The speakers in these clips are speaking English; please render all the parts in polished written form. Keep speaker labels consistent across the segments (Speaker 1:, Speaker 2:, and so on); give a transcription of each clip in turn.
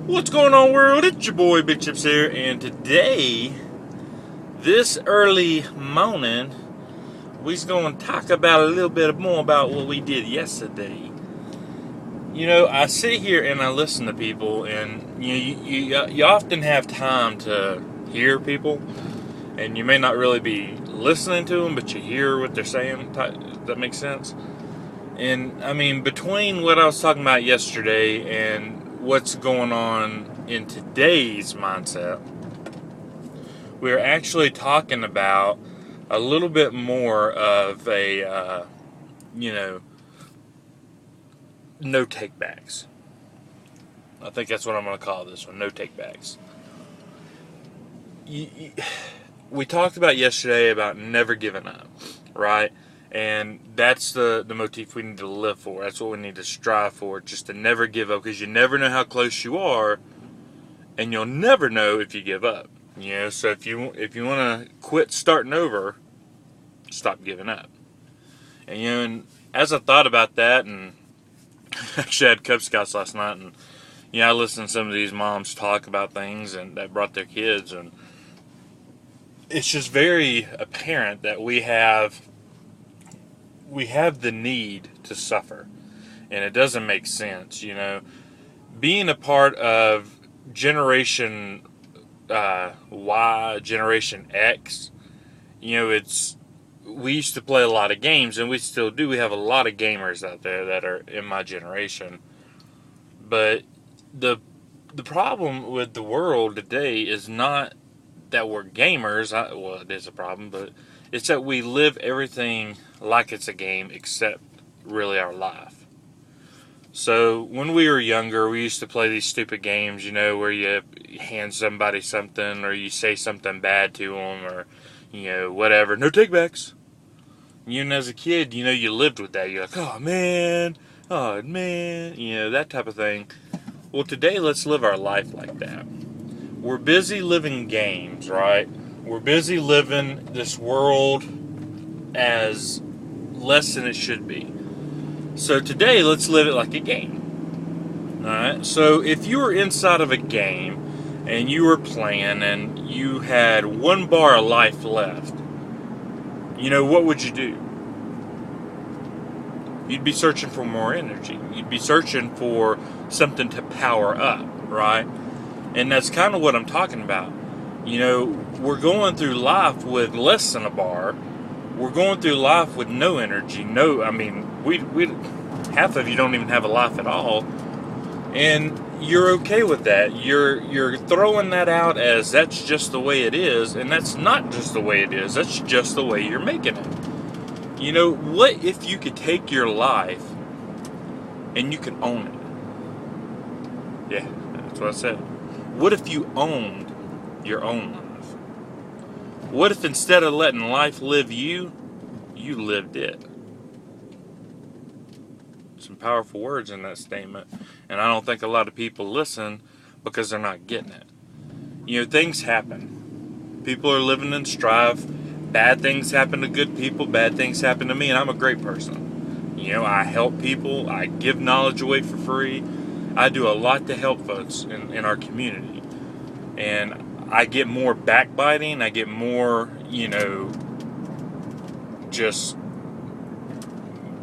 Speaker 1: What's going on, world? It's your boy BigChips here, and today, this early morning, we're going to talk about a little bit more about what we did yesterday. You know, I sit here and I listen to people, and you often have time to hear people, and you may not really be listening to them, but you hear what they're saying. Does that make sense? And I mean, between what I was talking about yesterday and what's going on in today's mindset, we're actually talking about a little bit more of a, no takebacks. I think that's what I'm going to call this one, no takebacks. We talked about yesterday about never giving up, right? And that's the motif we need to live for. That's what we need to strive for, just to never give up, because you never know how close you are, and you'll never know if you give up. You know, so if you want to quit starting over, stop giving up. And and as I thought about that, and actually I had Cub Scouts last night, and I listened to some of these moms talk about things and that brought their kids, and it's just very apparent that we have the need to suffer, and it doesn't make sense. Being a part of Generation Y, Generation X, we used to play a lot of games, and we still do. We have a lot of gamers out there that are in my generation, but the problem with the world today is not that we're gamers. Well, it is a problem, but it's that we live everything like it's a game, except really our life. So when we were younger, we used to play these stupid games, where you hand somebody something, or you say something bad to them, or whatever. No takebacks. And as a kid, you lived with that. You're like, oh man, that type of thing. Well, today, let's live our life like that. We're busy living games, right? We're busy living this world as less than it should be. So today, let's live it like a game. Alright? So if you were inside of a game and you were playing and you had 1 bar of life left, what would you do? You'd be searching for more energy. You'd be searching for something to power up, right? And that's kind of what I'm talking about. We're going through life with less than a bar. We're going through life with no energy. We half of you don't even have a life at all. And you're okay with that. You're throwing that out as that's just the way it is, and that's not just the way it is. That's just the way you're making it. What if you could take your life and you could own it? Yeah, that's what I said. What if you owned your own life? What if instead of letting life live you, you lived it? Some powerful words in that statement, and I don't think a lot of people listen because they're not getting it. Things happen. People are living in strife. Bad things happen to good people. Bad things happen to me, and I'm a great person. I help people. I give knowledge away for free. I do a lot to help folks in our community. And I get more backbiting. I get more, just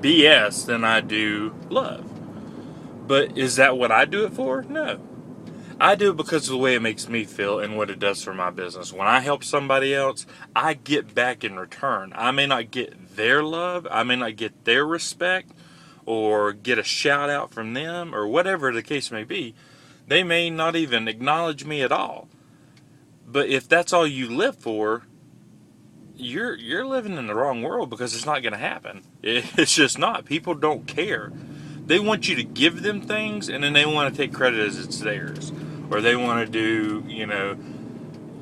Speaker 1: BS than I do love. But is that what I do it for? No. I do it because of the way it makes me feel and what it does for my business. When I help somebody else, I get back in return. I may not get their love. I may not get their respect or get a shout out from them or whatever the case may be. They may not even acknowledge me at all. But if that's all you live for, you're living in the wrong world, because it's not going to happen. It's just not. People don't care. They want you to give them things, and then they want to take credit as it's theirs. Or they want to do,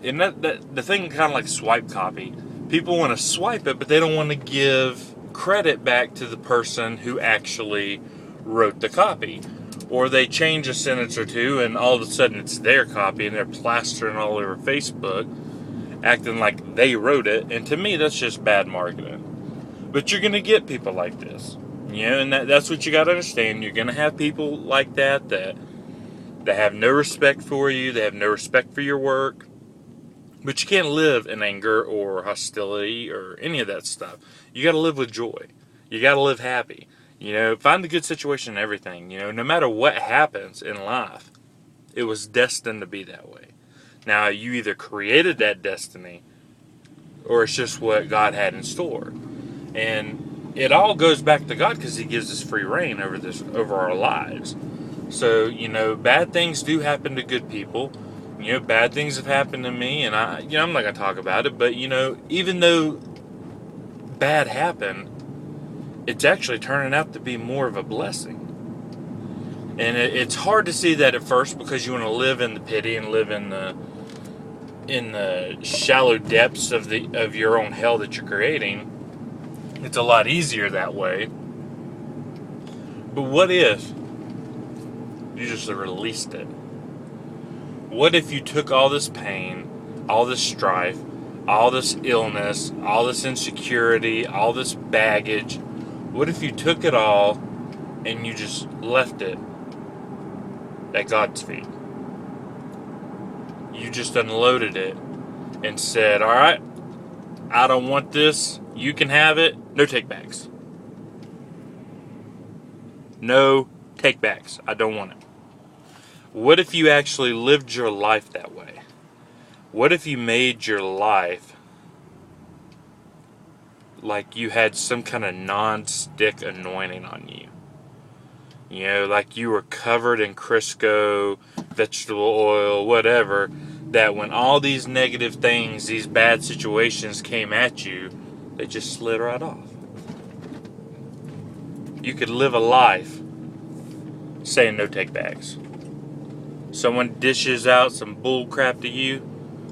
Speaker 1: and that the thing kind of like swipe copy. People want to swipe it, but they don't want to give credit back to the person who actually wrote the copy. Or they change a sentence or two, and all of a sudden it's their copy, and they're plastering all over Facebook, acting like they wrote it. And to me, that's just bad marketing. But you're going to get people like this. And that's what you got to understand. You're going to have people like that They have no respect for you. They have no respect for your work. But you can't live in anger or hostility or any of that stuff. You got to live with joy. You got to live happy. Find a good situation in everything. No matter what happens in life, it was destined to be that way. Now, you either created that destiny or it's just what God had in store. And it all goes back to God because He gives us free reign over our lives. So, bad things do happen to good people. Bad things have happened to me, and I'm not going to talk about it, but, even though bad happened, it's actually turning out to be more of a blessing. And it's hard to see that at first because you want to live in the pity and live in the shallow depths of your own hell that you're creating. It's a lot easier that way. But what if you just released it? What if you took all this pain, all this strife, all this illness, all this insecurity, all this baggage? What if you took it all and you just left it at God's feet? You just unloaded it and said, all right, I don't want this. You can have it. No takebacks. No takebacks. I don't want it. What if you actually lived your life that way? What if you made your life like you had some kind of non-stick anointing on you? Like you were covered in Crisco, vegetable oil, whatever, that when all these negative things, these bad situations came at you, they just slid right off. You could live a life saying no takebacks. Someone dishes out some bull crap to you,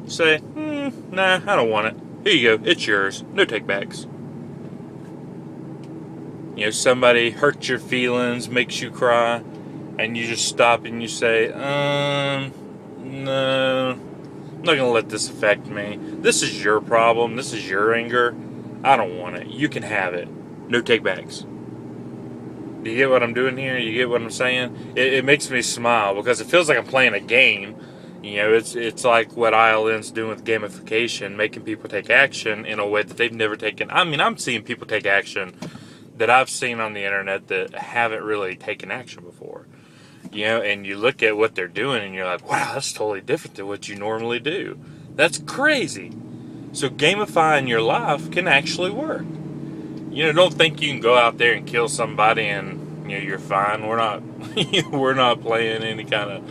Speaker 1: say, nah, I don't want it. Here you go, it's yours. No takebacks. Somebody hurts your feelings, makes you cry, and you just stop and you say, no, I'm not going to let this affect me. This is your problem. This is your anger. I don't want it. You can have it. No takebacks. Do you get what I'm doing here? You get what I'm saying? It makes me smile because it feels like I'm playing a game. It's like what ILN's doing with gamification, making people take action in a way that they've never taken. I mean, I'm seeing people take action that I've seen on the internet that haven't really taken action before. And you look at what they're doing and you're like, wow, that's totally different than what you normally do. That's crazy. So gamifying your life can actually work. Don't think you can go out there and kill somebody and you're fine. We're not we're not playing any kind of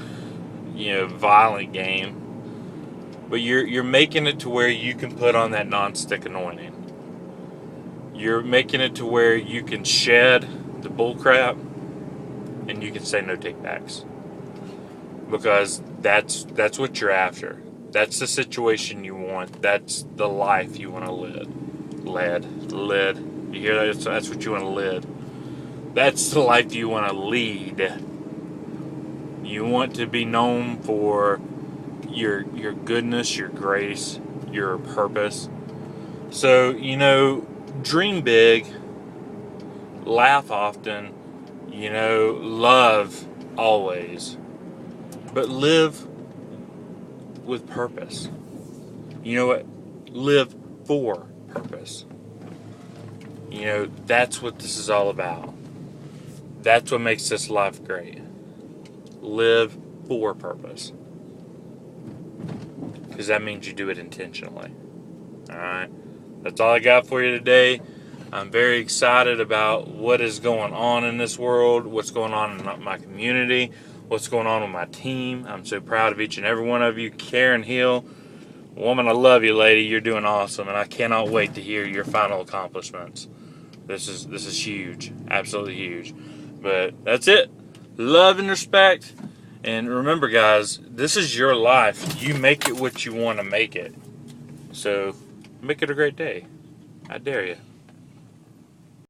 Speaker 1: violent game. But you're making it to where you can put on that non-stick anointing. You're making it to where you can shed the bullcrap and you can say no takebacks. Because that's what you're after. That's the situation you want. That's the life you want to live. You hear that? That's what you want to live. That's the life you want to lead. You want to be known for your goodness, your grace, your purpose. So, dream big, laugh often, love always, but live with purpose. You know what? Live for purpose. That's what this is all about. That's what makes this life great. Live for purpose. Because that means you do it intentionally. Alright? That's all I got for you today. I'm very excited about what is going on in this world, what's going on in my community, what's going on with my team. I'm so proud of each and every one of you. Karen Hill, woman, I love you, lady. You're doing awesome, and I cannot wait to hear your final accomplishments. This is huge, absolutely huge. But that's it. Love and respect. And remember, guys, this is your life. You make it what you want to make it. So make it a great day. I dare you.